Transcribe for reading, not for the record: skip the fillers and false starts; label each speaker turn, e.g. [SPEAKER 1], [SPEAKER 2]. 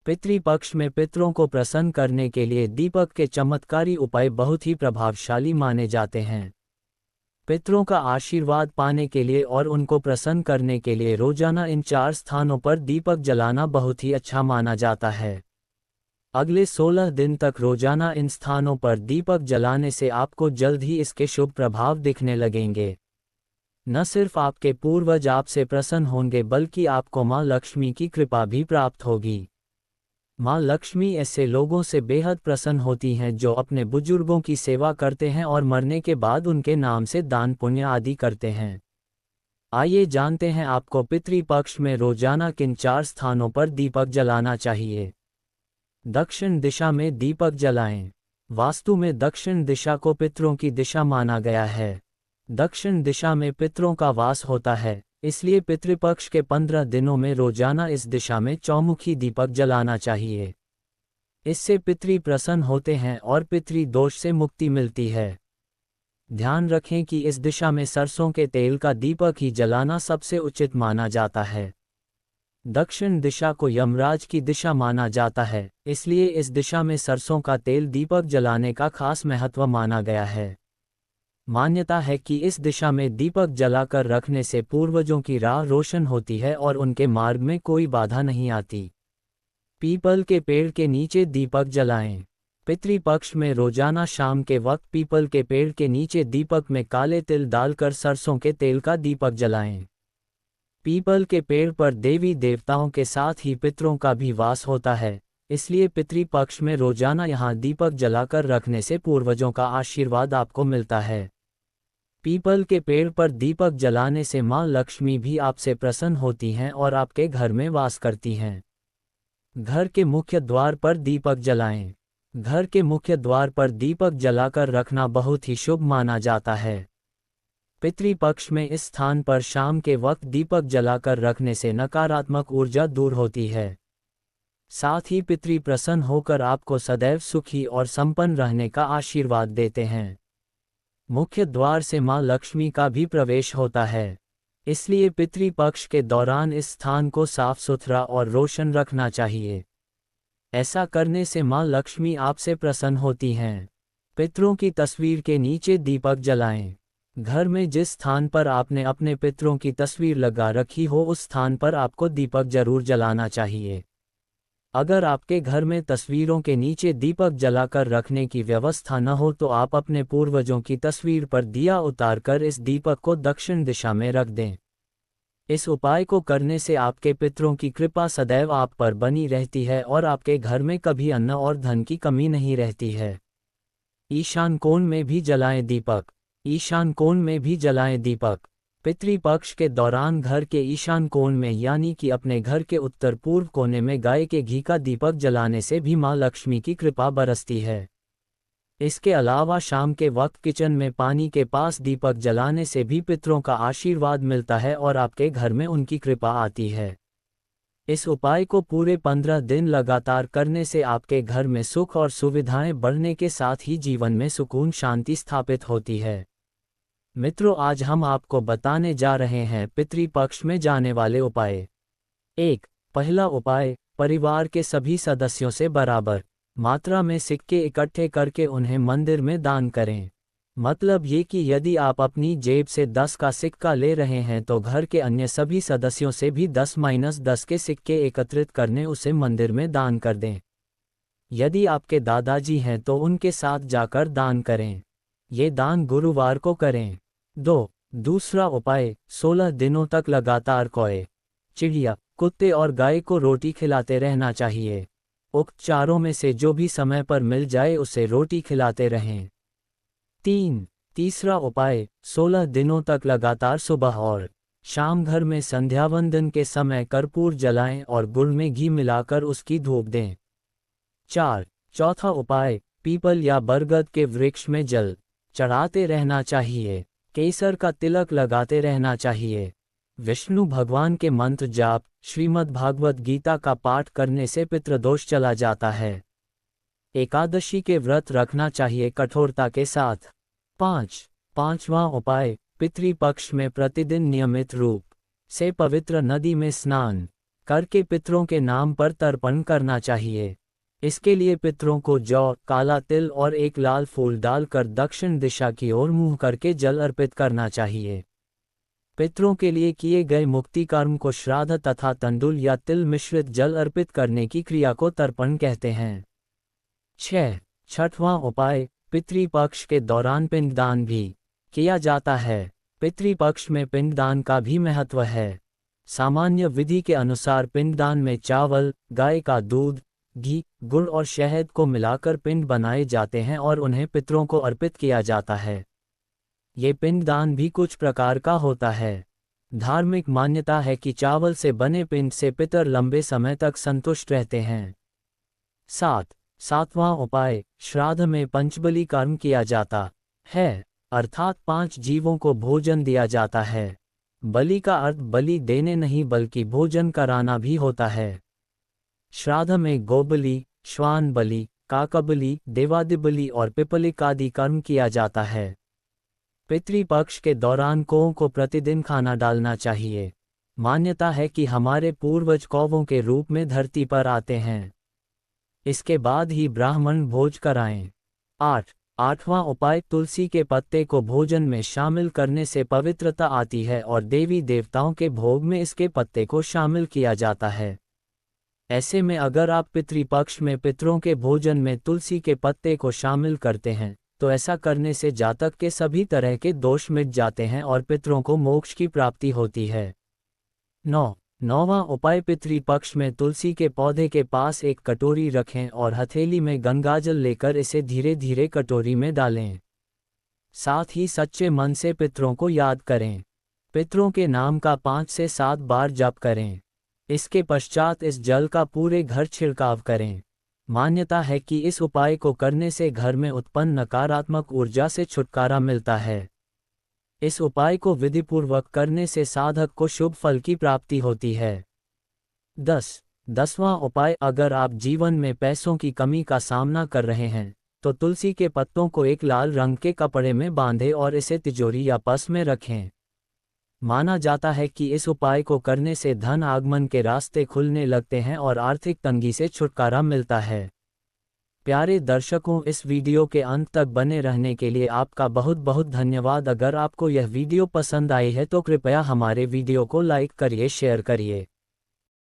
[SPEAKER 1] पितृपक्ष में पितरों को प्रसन्न करने के लिए दीपक के चमत्कारी उपाय बहुत ही प्रभावशाली माने जाते हैं। पितरों का आशीर्वाद पाने के लिए और उनको प्रसन्न करने के लिए रोजाना इन 4 स्थानों पर दीपक जलाना बहुत ही अच्छा माना जाता है। अगले 16 दिन तक रोजाना इन स्थानों पर दीपक जलाने से आपको जल्द ही इसके शुभ प्रभाव दिखने लगेंगे। न सिर्फ आपके पूर्वज आपसे प्रसन्न होंगे बल्कि आपको माँ लक्ष्मी की कृपा भी प्राप्त होगी। माँ लक्ष्मी ऐसे लोगों से बेहद प्रसन्न होती हैं जो अपने बुजुर्गों की सेवा करते हैं और मरने के बाद उनके नाम से दान पुण्य आदि करते हैं। आइए जानते हैं आपको पितृपक्ष में रोजाना किन 4 स्थानों पर दीपक जलाना चाहिए। दक्षिण दिशा में दीपक जलाएं। वास्तु में दक्षिण दिशा को पितरों की दिशा माना गया है। दक्षिण दिशा में पितरों का वास होता है, इसलिए पितृपक्ष के 15 दिनों में रोजाना इस दिशा में चौमुखी दीपक जलाना चाहिए। इससे पितृ प्रसन्न होते हैं और पितृ दोष से मुक्ति मिलती है। ध्यान रखें कि इस दिशा में सरसों के तेल का दीपक ही जलाना सबसे उचित माना जाता है। दक्षिण दिशा को यमराज की दिशा माना जाता है, इसलिए इस दिशा में सरसों का तेल दीपक जलाने का खास महत्व माना गया है। मान्यता है कि इस दिशा में दीपक जलाकर रखने से पूर्वजों की राह रोशन होती है और उनके मार्ग में कोई बाधा नहीं आती। पीपल के पेड़ के नीचे दीपक जलाएं। पितृपक्ष में रोजाना शाम के वक्त पीपल के पेड़ के नीचे दीपक में काले तिल डालकर सरसों के तेल का दीपक जलाएं। पीपल के पेड़ पर देवी देवताओं के साथ ही पितरों का भी वास होता है, इसलिए पितृपक्ष में रोजाना यहाँ दीपक जलाकर रखने से पूर्वजों का आशीर्वाद आपको मिलता है। पीपल के पेड़ पर दीपक जलाने से माँ लक्ष्मी भी आपसे प्रसन्न होती हैं और आपके घर में वास करती हैं। घर के मुख्य द्वार पर दीपक जलाएं। घर के मुख्य द्वार पर दीपक जलाकर रखना बहुत ही शुभ माना जाता है। पितृपक्ष में इस स्थान पर शाम के वक्त दीपक जलाकर रखने से नकारात्मक ऊर्जा दूर होती है। साथ ही पितृ प्रसन्न होकर आपको सदैव सुखी और संपन्न रहने का आशीर्वाद देते हैं। मुख्य द्वार से माँ लक्ष्मी का भी प्रवेश होता है, इसलिए पितृपक्ष के दौरान इस स्थान को साफ सुथरा और रोशन रखना चाहिए। ऐसा करने से माँ लक्ष्मी आपसे प्रसन्न होती हैं। पितरों की तस्वीर के नीचे दीपक जलाएं। घर में जिस स्थान पर आपने अपने पितरों की तस्वीर लगा रखी हो उस स्थान पर आपको दीपक जरूर जलाना चाहिए। अगर आपके घर में तस्वीरों के नीचे दीपक जलाकर रखने की व्यवस्था न हो तो आप अपने पूर्वजों की तस्वीर पर दिया उतारकर इस दीपक को दक्षिण दिशा में रख दें। इस उपाय को करने से आपके पितरों की कृपा सदैव आप पर बनी रहती है और आपके घर में कभी अन्न और धन की कमी नहीं रहती है। ईशान कोण में भी जलाएं दीपक। ईशान कोण में भी जलाएं दीपक। पितृपक्ष के दौरान घर के ईशान कोण में यानी कि अपने घर के उत्तर पूर्व कोने में गाय के घी का दीपक जलाने से भी माँ लक्ष्मी की कृपा बरसती है। इसके अलावा शाम के वक्त किचन में पानी के पास दीपक जलाने से भी पितरों का आशीर्वाद मिलता है और आपके घर में उनकी कृपा आती है। इस उपाय को पूरे 15 दिन लगातार करने से आपके घर में सुख और सुविधाएं बढ़ने के साथ ही जीवन में सुकून शांति स्थापित होती है। मित्रों, आज हम आपको बताने जा रहे हैं पितृपक्ष में जाने वाले उपाय। 1. पहला उपाय, परिवार के सभी सदस्यों से बराबर मात्रा में सिक्के इकट्ठे करके उन्हें मंदिर में दान करें। मतलब ये कि यदि आप अपनी जेब से 10 का सिक्का ले रहे हैं तो घर के अन्य सभी सदस्यों से भी 10-10 के सिक्के एकत्रित करने उसे मंदिर में दान कर दें। यदि आपके दादाजी हैं तो उनके साथ जाकर दान करें। ये दान गुरुवार को करें। 2. दूसरा उपाय, 16 दिनों तक लगातार कौए, चिड़िया, कुत्ते और गाय को रोटी खिलाते रहना चाहिए। उक्त चारों में से जो भी समय पर मिल जाए उसे रोटी खिलाते रहें। 3. तीसरा उपाय, 16 दिनों तक लगातार सुबह और शाम घर में संध्यावंदन के समय कर्पूर जलाएं और गुड़ में घी मिलाकर उसकी धूप दें। 4. चौथा उपाय, पीपल या बरगद के वृक्ष में जल चढ़ाते रहना चाहिए। केसर का तिलक लगाते रहना चाहिए। विष्णु भगवान के मंत्र जाप, श्रीमद् भागवत गीता का पाठ करने से पितृदोष चला जाता है। एकादशी के व्रत रखना चाहिए कठोरता के साथ। 5. पांचवां उपाय, पितृपक्ष में प्रतिदिन नियमित रूप से पवित्र नदी में स्नान करके पितरों के नाम पर तर्पण करना चाहिए। इसके लिए पितरों को जौ, काला तिल और एक लाल फूल डालकर दक्षिण दिशा की ओर मुंह करके जल अर्पित करना चाहिए। पितरों के लिए किए गए मुक्ति कर्म को श्राद्ध तथा तंडुल या तिल मिश्रित जल अर्पित करने की क्रिया को तर्पण कहते हैं। 6. छठवां उपाय, पितृपक्ष के दौरान पिंडदान भी किया जाता है। पितृपक्ष में पिंडदान का भी महत्व है। सामान्य विधि के अनुसार पिंडदान में चावल, गाय का दूध, घी, गुड़ और शहद को मिलाकर पिंड बनाए जाते हैं और उन्हें पितरों को अर्पित किया जाता है। ये पिंडदान भी कुछ प्रकार का होता है। धार्मिक मान्यता है कि चावल से बने पिंड से पितर लंबे समय तक संतुष्ट रहते हैं। 7वां उपाय, श्राद्ध में पंचबलि कर्म किया जाता है, अर्थात 5 जीवों को भोजन दिया जाता है। बलि का अर्थ बलि देने नहीं बल्कि भोजन कराना भी होता है। श्राद्ध में गोबलि, श्वान बलि, काकबलि, देवादिबलि और पिपलिक आदि कर्म किया जाता है। पितृपक्ष के दौरान कौओं को प्रतिदिन खाना डालना चाहिए। मान्यता है कि हमारे पूर्वज कौवों के रूप में धरती पर आते हैं। इसके बाद ही ब्राह्मण भोज कराएं। 8वां उपाय, तुलसी के पत्ते को भोजन में शामिल करने से पवित्रता आती है और देवी देवताओं के भोग में इसके पत्ते को शामिल किया जाता है। ऐसे में अगर आप पितृपक्ष में पितरों के भोजन में तुलसी के पत्ते को शामिल करते हैं तो ऐसा करने से जातक के सभी तरह के दोष मिट जाते हैं और पितरों को मोक्ष की प्राप्ति होती है। 9वां उपाय, पितृपक्ष में तुलसी के पौधे के पास एक कटोरी रखें और हथेली में गंगाजल लेकर इसे धीरे धीरे कटोरी में डालें। साथ ही सच्चे मन से पितरों को याद करें। पितरों के नाम का 5 से 7 बार जप करें। इसके पश्चात इस जल का पूरे घर छिड़काव करें। मान्यता है कि इस उपाय को करने से घर में उत्पन्न नकारात्मक ऊर्जा से छुटकारा मिलता है। इस उपाय को विधिपूर्वक करने से साधक को शुभ फल की प्राप्ति होती है। 10वां उपाय, अगर आप जीवन में पैसों की कमी का सामना कर रहे हैं तो तुलसी के पत्तों को एक लाल रंग के कपड़े में बांधें और इसे तिजोरी या पर्स में रखें। माना जाता है कि इस उपाय को करने से धन आगमन के रास्ते खुलने लगते हैं और आर्थिक तंगी से छुटकारा मिलता है। प्यारे दर्शकों, इस वीडियो के अंत तक बने रहने के लिए आपका बहुत बहुत धन्यवाद। अगर आपको यह वीडियो पसंद आई है तो कृपया हमारे वीडियो को लाइक करिए, शेयर करिए।